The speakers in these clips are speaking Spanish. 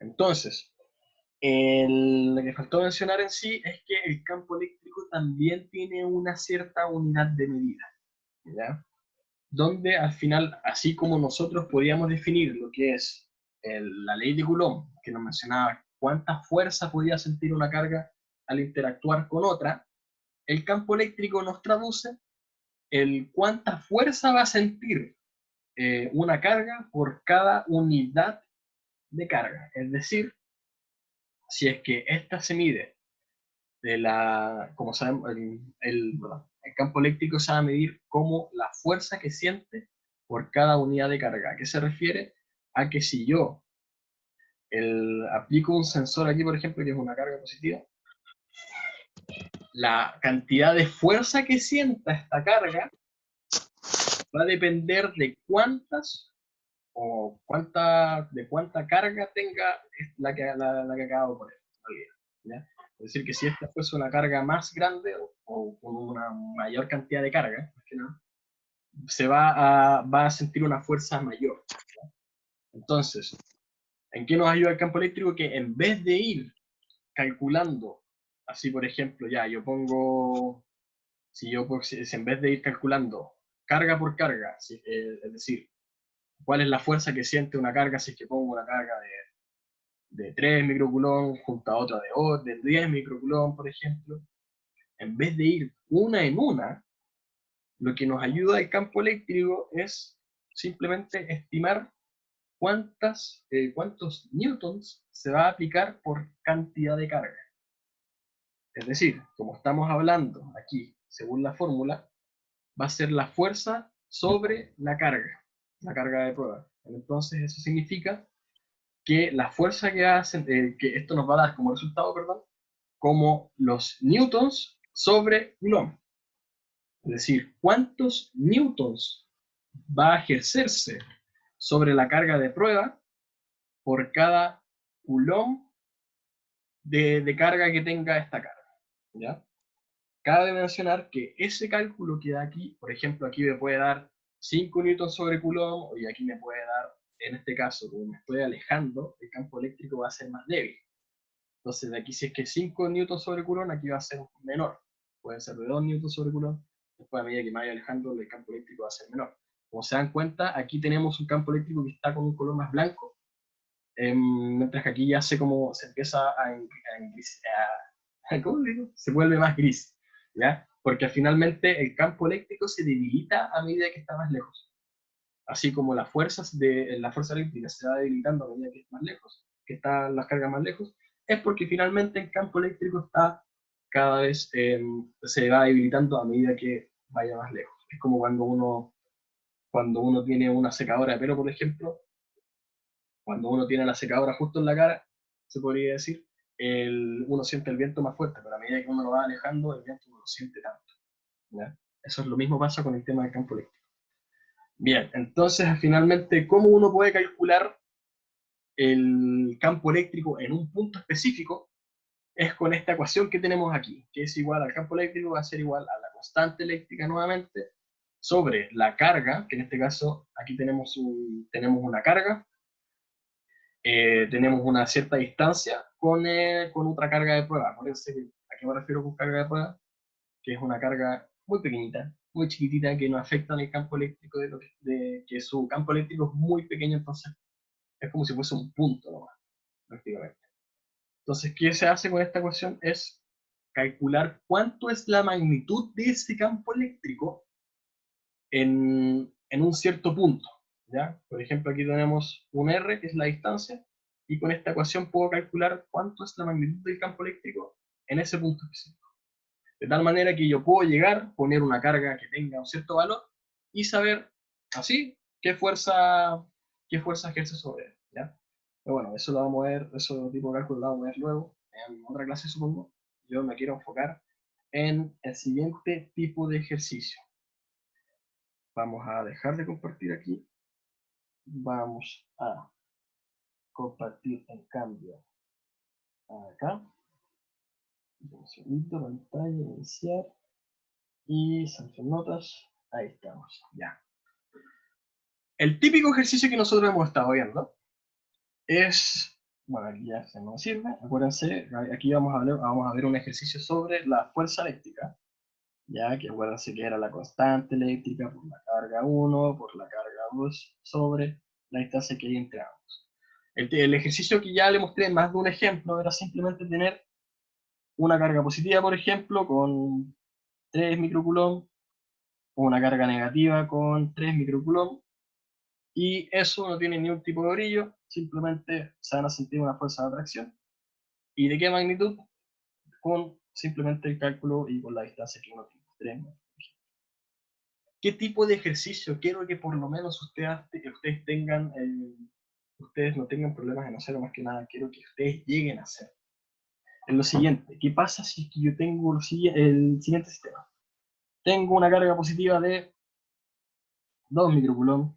Entonces, lo que faltó mencionar en sí es que el campo eléctrico también tiene una cierta unidad de medida, ¿ya? Donde al final, así como nosotros podíamos definir lo que es la ley de Coulomb, que nos mencionaba cuánta fuerza podía sentir una carga al interactuar con otra, el campo eléctrico nos traduce el cuánta fuerza va a sentir una carga por cada unidad de carga. Es decir, si es que esta se mide como sabemos, el campo eléctrico se va a medir como la fuerza que siente por cada unidad de carga. ¿A qué se refiere? A que si yo aplico un sensor aquí, por ejemplo, que es una carga positiva, la cantidad de fuerza que sienta esta carga va a depender de cuánta carga tenga la que acabo de poner. ¿Ya? Es decir, que si esta fuese una carga más grande o con una mayor cantidad de carga, se va a sentir una fuerza mayor. ¿Ya? Entonces, ¿en qué nos ayuda el campo eléctrico? Que en vez de ir calculando, así por ejemplo, ya yo pongo, si en vez de ir calculando carga por carga, es decir, cuál es la fuerza que siente una carga si es que pongo una carga de 3 microcoulomb junto a otra de 10 microcoulomb, por ejemplo, en vez de ir una en una, lo que nos ayuda el campo eléctrico es simplemente estimar cuántos newtons se va a aplicar por cantidad de carga. Es decir, como estamos hablando aquí, según la fórmula, va a ser la fuerza sobre la carga de prueba. Entonces eso significa que la fuerza que hacen, que esto nos va a dar como resultado, perdón, como los newtons sobre Coulomb. Es decir, cuántos newtons va a ejercerse sobre la carga de prueba por cada Coulomb de carga que tenga esta carga. ¿Ya? Cabe mencionar que ese cálculo que da aquí, por ejemplo, aquí me puede dar 5 newtons sobre Coulomb, y aquí me puede dar, en este caso, como me estoy alejando, el campo eléctrico va a ser más débil. Entonces, de aquí, si es que 5 newtons sobre Coulomb, aquí va a ser menor. Puede ser de 2 newtons sobre Coulomb. Después, a medida que me vaya alejando, el campo eléctrico va a ser menor. Como se dan cuenta, aquí tenemos un campo eléctrico que está con un color más blanco, mientras que aquí ya se empieza ¿cómo digo? Se vuelve más gris, ¿ya? Porque finalmente el campo eléctrico se debilita a medida que está más lejos. Así como la fuerza eléctrica se va debilitando a medida que está más lejos, que están las cargas más lejos, es porque finalmente el campo eléctrico está cada vez, se va debilitando a medida que vaya más lejos. Es como cuando uno tiene una secadora de pelo, por ejemplo, cuando uno tiene la secadora justo en la cara, se podría decir, uno siente el viento más fuerte, pero a medida que uno lo va alejando, el viento no lo siente tanto. ¿Ya? Eso es lo mismo pasa con el tema del campo eléctrico. Bien, entonces finalmente, ¿cómo uno puede calcular el campo eléctrico en un punto específico? Es con esta ecuación que tenemos aquí, que es igual al campo eléctrico, va a ser igual a la constante eléctrica nuevamente, sobre la carga, que en este caso aquí tenemos una carga, tenemos una cierta distancia con otra carga de prueba. Por eso, ¿a qué me refiero con carga de prueba? Que es una carga muy pequeñita, muy chiquitita, que no afecta en el campo eléctrico, que su campo eléctrico es muy pequeño, entonces es como si fuese un punto nomás, prácticamente. Entonces, ¿qué se hace con esta ecuación? Es calcular cuánto es la magnitud de ese campo eléctrico en un cierto punto. ¿Ya? Por ejemplo, aquí tenemos un R, que es la distancia, y con esta ecuación puedo calcular cuánto es la magnitud del campo eléctrico en ese punto específico. De tal manera que yo puedo llegar, poner una carga que tenga un cierto valor y saber así qué fuerza ejerce sobre él. ¿Ya? Pero bueno, eso lo vamos a ver, eso tipo de cálculo lo vamos a ver luego, en otra clase supongo. Yo me quiero enfocar en el siguiente tipo de ejercicio. Vamos a dejar de compartir aquí. Vamos a compartir en cambio acá. Un segundito, pantalla, iniciar y sanción notas. Ahí estamos, ya. El típico ejercicio que nosotros hemos estado viendo es bueno, aquí ya se nos sirve, acuérdense, aquí vamos a ver un ejercicio sobre la fuerza eléctrica, ya que acuérdense que era la constante eléctrica por la carga 1, por la carga 2, sobre la distancia que hay entre ambos. El ejercicio que ya le mostré, más de un ejemplo, era simplemente tener una carga positiva, por ejemplo, con 3 microcoulomb, o una carga negativa con 3 microcoulomb, y eso no tiene ningún tipo de brillo, simplemente se van a sentir una fuerza de atracción. ¿Y de qué magnitud? Con simplemente el cálculo y con la distancia que uno tiene, 3 metros. ¿Qué tipo de ejercicio quiero que por lo menos ustedes tengan, ustedes no tengan problemas en hacerlo? Más que nada quiero que ustedes lleguen a hacer? Es lo siguiente: ¿qué pasa si yo tengo el siguiente sistema? Tengo una carga positiva de 2 microcoulomb,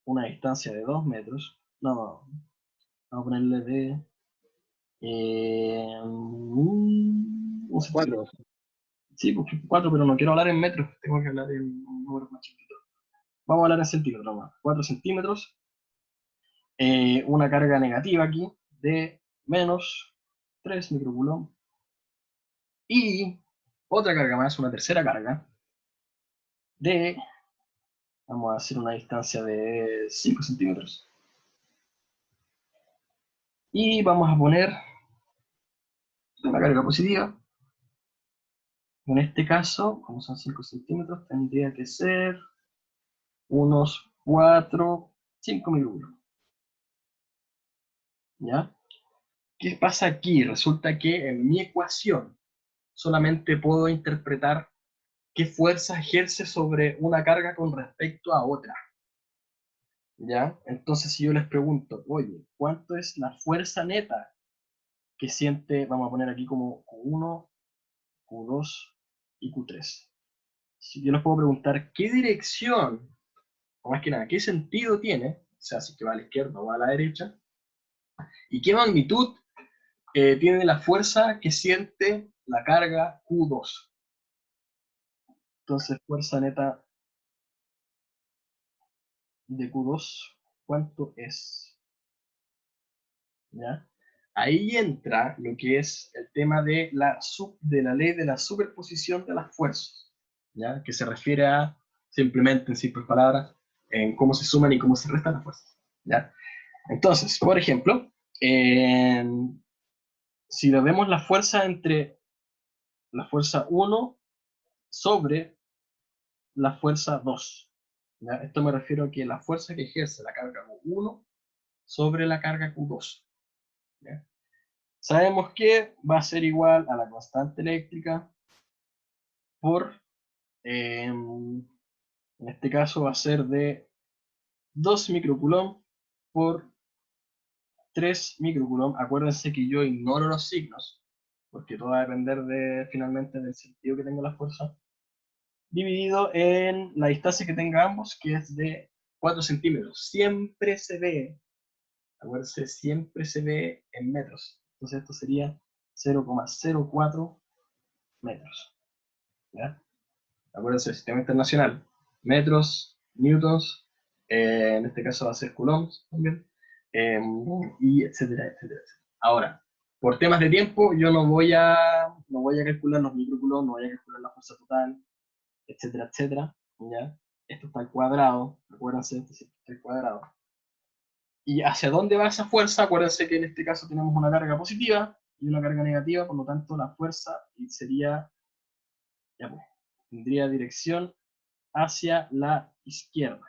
una distancia de 2 metros, no, vamos a ponerle de un centímetro. 4. Sí, porque 4, pero no quiero hablar en metros, tengo que hablar en números más chiquitos. Vamos a hablar en centímetros nomás. 4 centímetros, una carga negativa aquí de menos 3 microcoulomb, y otra carga más, una tercera carga de, vamos a hacer una distancia de 5 centímetros. Y vamos a poner una carga positiva. En este caso, como son 5 centímetros, tendría que ser unos 4, 5 microcoulomb. ¿Ya? ¿Qué pasa aquí? Resulta que en mi ecuación solamente puedo interpretar qué fuerza ejerce sobre una carga con respecto a otra. ¿Ya? Entonces, si yo les pregunto, oye, ¿cuánto es la fuerza neta que siente, vamos a poner aquí como Q1, Q2 y Q3? Si yo les puedo preguntar qué dirección, o más que nada, qué sentido tiene, o sea, si que va a la izquierda o va a la derecha, y qué magnitud tiene la fuerza que siente la carga Q2. Entonces, fuerza neta de Q2, ¿cuánto es? ¿Ya? Ahí entra lo que es el tema de la ley de la superposición de las fuerzas, ¿ya? Que se refiere a, simplemente en simples palabras, en cómo se suman y cómo se restan las fuerzas, ¿ya? Entonces, por ejemplo, si lo vemos la fuerza entre la fuerza 1 sobre la fuerza 2, ¿ya? Esto me refiero a que la fuerza que ejerce la carga Q1 sobre la carga Q2, ¿ya? Sabemos que va a ser igual a la constante eléctrica por, en este caso va a ser de 2 microcoulomb por 3 microcoulomb. Acuérdense que yo ignoro los signos, porque todo va a depender finalmente del sentido que tenga la fuerza, dividido en la distancia que tenga ambos, que es de 4 centímetros. Siempre se ve, acuérdense, siempre se ve en metros. Entonces esto sería 0,04 metros. ¿Ya? Acuérdense, el sistema internacional, metros, newtons, en este caso va a ser coulombs también, y etcétera, etcétera, etcétera. Ahora, por temas de tiempo, yo no voy a calcular los microcoulombs, no voy a calcular la fuerza total, etcétera, etcétera, ¿ya? Esto está al cuadrado, acuérdense, esto siempre está al cuadrado. ¿Y hacia dónde va esa fuerza? Acuérdense que en este caso tenemos una carga positiva y una carga negativa, por lo tanto la fuerza sería, ya pues, tendría dirección hacia la izquierda.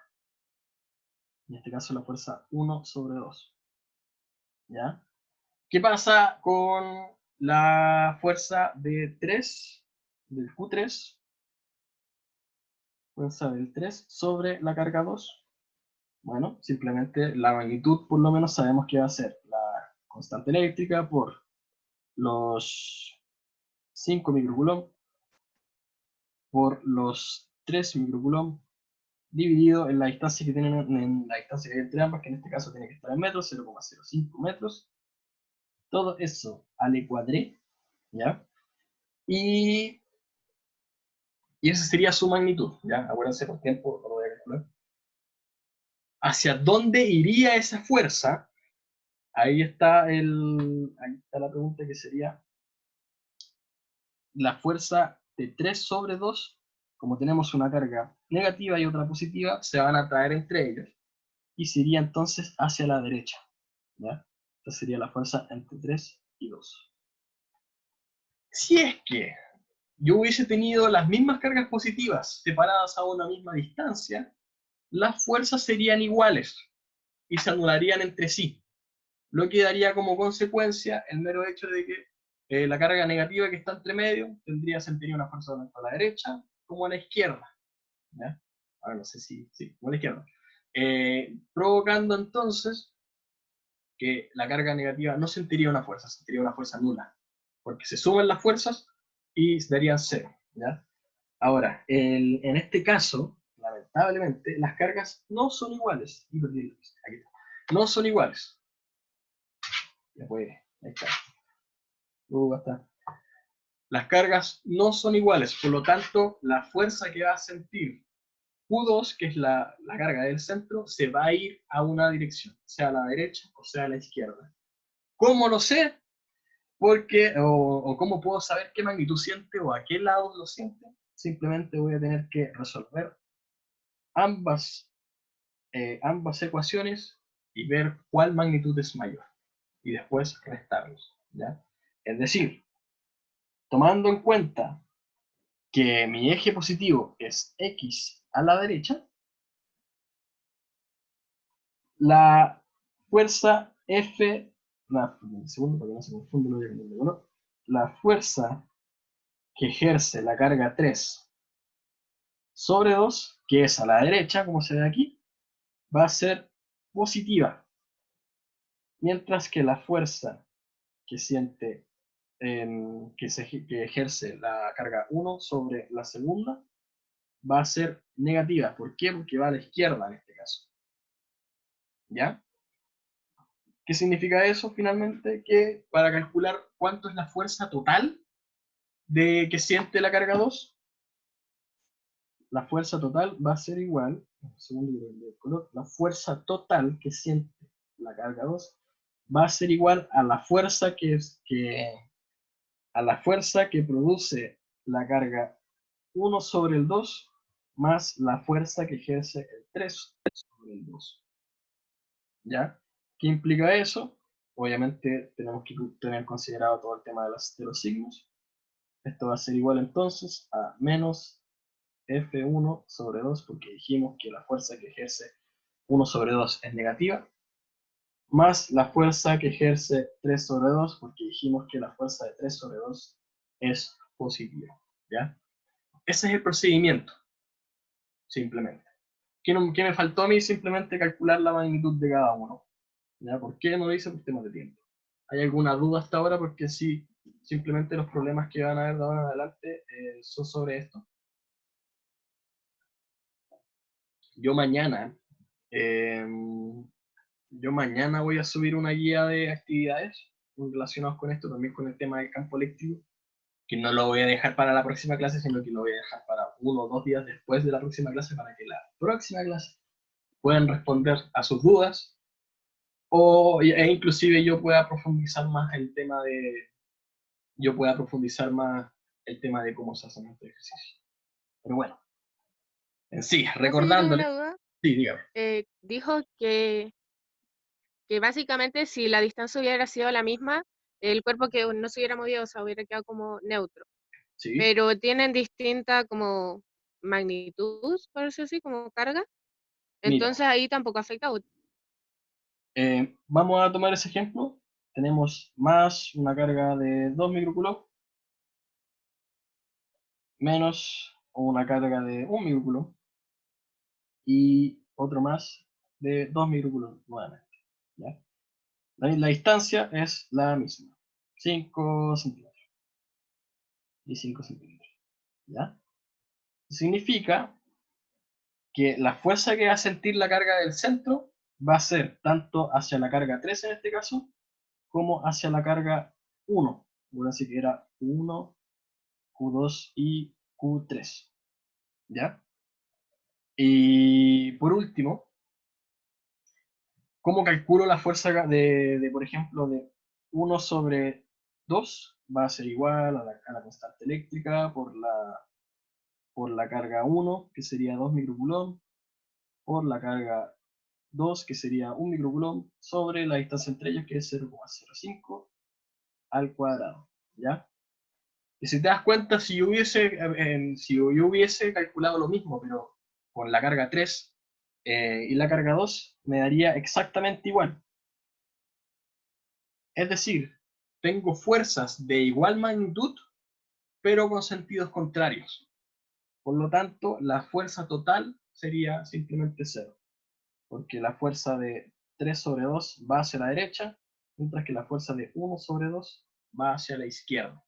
En este caso la fuerza 1 sobre 2. ¿Ya? ¿Qué pasa con la fuerza de 3, del Q3? Fuerza del 3 sobre la carga 2. Bueno, simplemente la magnitud por lo menos sabemos que va a ser la constante eléctrica por los 5 microcoulomb por los 3 microcoulomb dividido en la distancia que tienen, en la distancia que hay entre ambas, que en este caso tiene que estar en metros, 0,05 metros. Todo eso al cuadré, ¿ya? Y, y esa sería su magnitud, ¿ya? Acuérdense, por tiempo, no lo voy a calcular. ¿Hacia dónde iría esa fuerza? ahí está la pregunta, que sería la fuerza de 3 sobre 2, como tenemos una carga negativa y otra positiva, se van a atraer entre ellos y se iría entonces hacia la derecha, ¿ya? Esta sería la fuerza entre 3 y 2. Si es que yo hubiese tenido las mismas cargas positivas separadas a una misma distancia, las fuerzas serían iguales y se anularían entre sí, lo que daría como consecuencia el mero hecho de que la carga negativa que está entre medio sentiría una fuerza tanto a la derecha como a la izquierda, ¿ya? Ahora no sé si, sí, como a la izquierda. Provocando entonces que la carga negativa no sentiría una fuerza nula, porque se suman las fuerzas y darían cero, ¿ya? Ahora, en este caso, lamentablemente, las cargas no son iguales. Y perdí aquí está. No son iguales. Ya puede, ahí está. Basta. Las cargas no son iguales, por lo tanto, la fuerza que va a sentir Q2, que es la carga del centro, se va a ir a una dirección, sea a la derecha o sea a la izquierda. ¿Cómo lo sé? O cómo puedo saber qué magnitud siente o a qué lado lo siente. Simplemente voy a tener que resolver ambas, ambas ecuaciones y ver cuál magnitud es mayor. Y después restarlos, ¿ya? Es decir, tomando en cuenta que mi eje positivo es X a la derecha, la fuerza F, un segundo para que no se confunda lo que ¿no? La fuerza que ejerce la carga 3 sobre 2, que es a la derecha, como se ve aquí, va a ser positiva, mientras que la fuerza que siente, que ejerce la carga 1 sobre la segunda, va a ser negativa. ¿Por qué? Porque va a la izquierda en este caso. ¿Ya? ¿Qué significa eso finalmente? Que para calcular cuánto es la fuerza total de que siente la carga 2, la fuerza total va a ser igual, la fuerza total que siente la carga 2 va a ser igual a la fuerza a la fuerza que produce la carga 1 sobre el 2 más la fuerza que ejerce el 3 sobre el 2. ¿Ya? ¿Qué implica eso? Obviamente tenemos que tener considerado todo el tema de los signos. Esto va a ser igual entonces a menos F1 sobre 2, porque dijimos que la fuerza que ejerce 1 sobre 2 es negativa, más la fuerza que ejerce 3 sobre 2, porque dijimos que la fuerza de 3 sobre 2 es positiva. ¿Ya? Ese es el procedimiento, simplemente. ¿Qué me faltó a mí? Simplemente calcular la magnitud de cada uno. ¿Ya? ¿Por qué no lo hice? Por temas de tiempo. ¿Hay alguna duda hasta ahora? Porque sí, simplemente los problemas que van a haber de ahora en adelante son sobre esto. Yo mañana, eh, yo mañana voy a subir una guía de actividades relacionadas con esto, también con el tema del campo eléctrico, que no lo voy a dejar para la próxima clase, sino que lo voy a dejar para 1 o 2 días después de la próxima clase, para que la próxima clase puedan responder a sus dudas, e inclusive yo pueda profundizar más el tema de cómo se hacen estos ejercicios. Pero bueno, en sí, Profe, yo tengo recordándole, una duda. sí, dígame. Dijo que básicamente si la distancia hubiera sido la misma, el cuerpo que no se hubiera movido, o sea, hubiera quedado como neutro. Sí, Pero tienen distinta como magnitud, por decirlo así, como carga. mira, Entonces ahí tampoco afecta. vamos a tomar ese ejemplo. Tenemos más una carga de 2 microculos menos una carga de 1 microculo y otro más de 2 microculos nuevamente. ¿Ya? La distancia es la misma, 5 centímetros y 5 centímetros. ¿Ya? Significa que la fuerza que va a sentir la carga del centro va a ser tanto hacia la carga 3 en este caso, como hacia la carga 1. Voy a decir que era Q1, Q2 y Q3. ¿Ya? Y por último, ¿Cómo calculo la fuerza por ejemplo, de 1 sobre 2? Va a ser igual a la constante eléctrica por la carga 1, que sería 2 microcoulomb, por la carga 2, que sería 1 microcoulomb, sobre la distancia entre ellas, que es 0,05 al cuadrado, ¿ya? Y si te das cuenta, si yo hubiese calculado lo mismo, pero con la carga 3 y la carga 2, me daría exactamente igual. Es decir, tengo fuerzas de igual magnitud, pero con sentidos contrarios. Por lo tanto, la fuerza total sería simplemente 0, porque la fuerza de 3 sobre 2 va hacia la derecha, mientras que la fuerza de 1 sobre 2 va hacia la izquierda.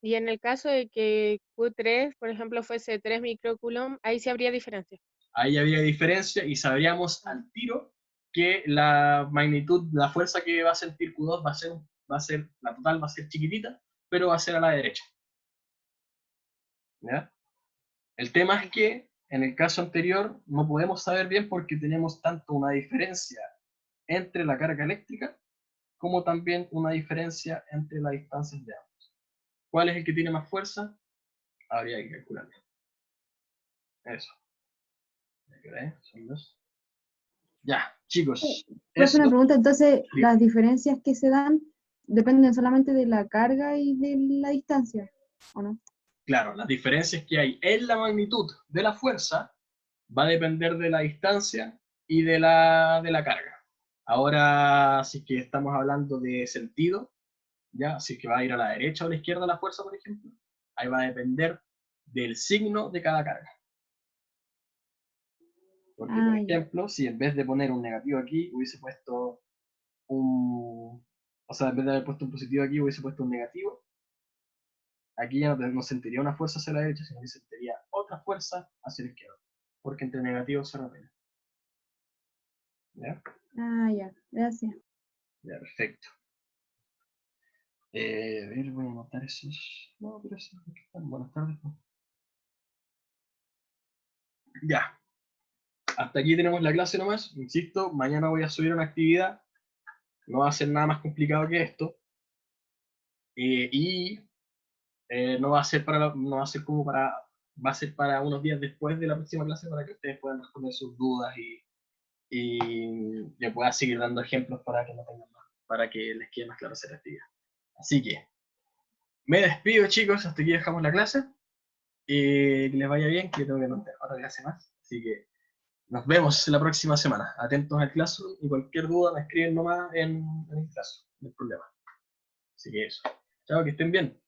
Y en el caso de que Q3, por ejemplo, fuese 3 microcoulomb, ahí sí habría diferencia. Ahí habría diferencia y sabríamos al tiro que la magnitud, la fuerza que va a sentir Q2 la total va a ser chiquitita, pero va a ser a la derecha. ¿Ya? El tema es que en el caso anterior no podemos saber bien porque tenemos tanto una diferencia entre la carga eléctrica como también una diferencia entre las distancias de ambos. ¿Cuál es el que tiene más fuerza? Habría que calcularlo. Eso. Son dos. Ya, chicos. Profe, una Eso pregunta, entonces, sí. ¿las diferencias que se dan dependen solamente de la carga y de la distancia, o no? Claro, las diferencias que hay en la magnitud de la fuerza va a depender de la distancia y de la carga. Ahora, si es que estamos hablando de sentido, ¿ya? Si es que va a ir a la derecha o a la izquierda la fuerza, por ejemplo, ahí va a depender del signo de cada carga. Porque, por ejemplo, si en vez de poner un negativo aquí, hubiese puesto en vez de haber puesto un positivo aquí, hubiese puesto un negativo, aquí ya no sentiría una fuerza hacia la derecha, sino que sentiría otra fuerza hacia la izquierda, porque entre negativos se repelen. ¿Ya? Ya, gracias. Ya, perfecto. A ver, voy a anotar esos. No, pero sí, están. Buenas tardes. Ya. Hasta aquí tenemos la clase nomás. Insisto, mañana voy a subir una actividad. No va a ser nada más complicado que esto. No va a ser no va a ser como va a ser para unos días después de la próxima clase para que ustedes puedan responder sus dudas y le pueda seguir dando ejemplos para que no tengan más, para que les quede más claro hacer la actividad. Así que me despido, chicos, hasta aquí dejamos la clase. Que les vaya bien, que tengo que anotar otra clase más. Así que nos vemos la próxima semana. Atentos al Classroom y cualquier duda me escriben nomás en el Classroom, no hay problema. Así que eso. Chao, que estén bien.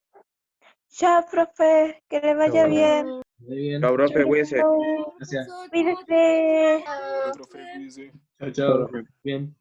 Chao, profe, que le vaya Chao. bien. Muy bien. Chao, profe, cuídese. Gracias. Cuídese. Profe, cuídese. Chao, chao. Bien.